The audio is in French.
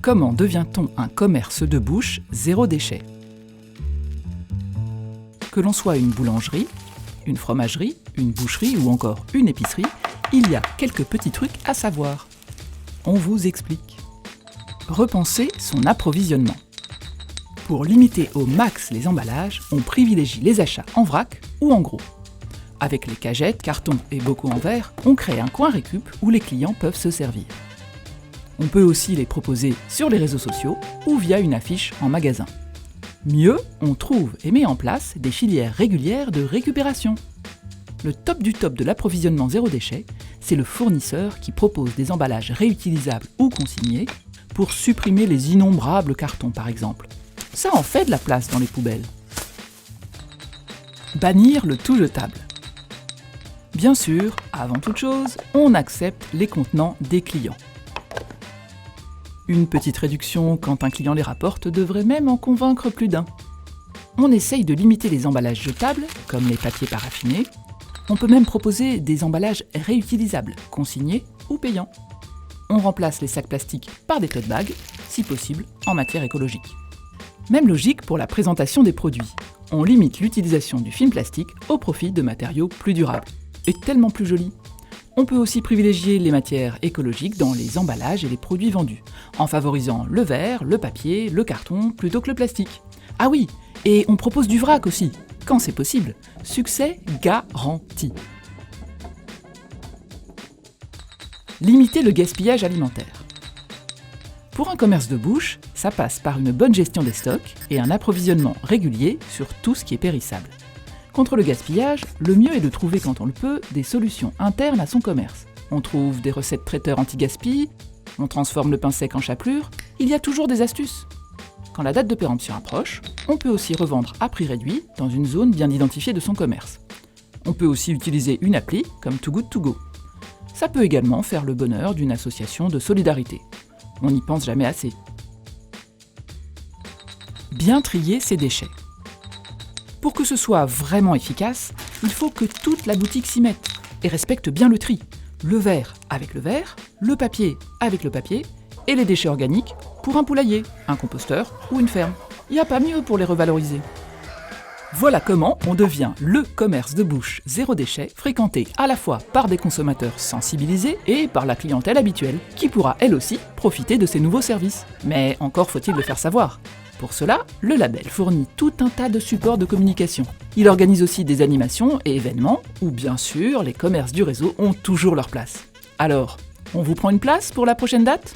Comment devient-on un commerce de bouche zéro déchet? Que l'on soit une boulangerie, une fromagerie, une boucherie ou encore une épicerie, il y a quelques petits trucs à savoir. On vous explique. Repensez son approvisionnement. Pour limiter au max les emballages, on privilégie les achats en vrac ou en gros. Avec les cagettes, cartons et bocaux en verre, on crée un coin récup où les clients peuvent se servir. On peut aussi les proposer sur les réseaux sociaux ou via une affiche en magasin. Mieux, on trouve et met en place des filières régulières de récupération. Le top du top de l'approvisionnement zéro déchet, c'est le fournisseur qui propose des emballages réutilisables ou consignés pour supprimer les innombrables cartons par exemple. Ça en fait de la place dans les poubelles. Bannir le tout jetable. Bien sûr, avant toute chose, on accepte les contenants des clients. Une petite réduction quand un client les rapporte devrait même en convaincre plus d'un. On essaye de limiter les emballages jetables, comme les papiers paraffinés. On peut même proposer des emballages réutilisables, consignés ou payants. On remplace les sacs plastiques par des tote bags, si possible en matière écologique. Même logique pour la présentation des produits. On limite l'utilisation du film plastique au profit de matériaux plus durables. Et tellement plus jolis. On peut aussi privilégier les matières écologiques dans les emballages et les produits vendus, en favorisant le verre, le papier, le carton, plutôt que le plastique. Ah oui, et on propose du vrac aussi, quand c'est possible. Succès garanti. Limiter le gaspillage alimentaire. Pour un commerce de bouche, ça passe par une bonne gestion des stocks et un approvisionnement régulier sur tout ce qui est périssable. Contre le gaspillage, le mieux est de trouver quand on le peut des solutions internes à son commerce. On trouve des recettes traiteurs anti-gaspi, on transforme le pain sec en chapelure, il y a toujours des astuces. Quand la date de péremption approche, on peut aussi revendre à prix réduit dans une zone bien identifiée de son commerce. On peut aussi utiliser une appli comme Too Good To Go. Ça peut également faire le bonheur d'une association de solidarité. On n'y pense jamais assez. Bien trier ses déchets. Pour que ce soit vraiment efficace, il faut que toute la boutique s'y mette et respecte bien le tri. Le verre avec le verre, le papier avec le papier et les déchets organiques pour un poulailler, un composteur ou une ferme. Il n'y a pas mieux pour les revaloriser. Voilà comment on devient le commerce de bouche zéro déchet, fréquenté à la fois par des consommateurs sensibilisés et par la clientèle habituelle, qui pourra elle aussi profiter de ces nouveaux services. Mais encore faut-il le faire savoir. Pour cela, le label fournit tout un tas de supports de communication. Il organise aussi des animations et événements où, bien sûr, les commerces du réseau ont toujours leur place. Alors, on vous prend une place pour la prochaine date ?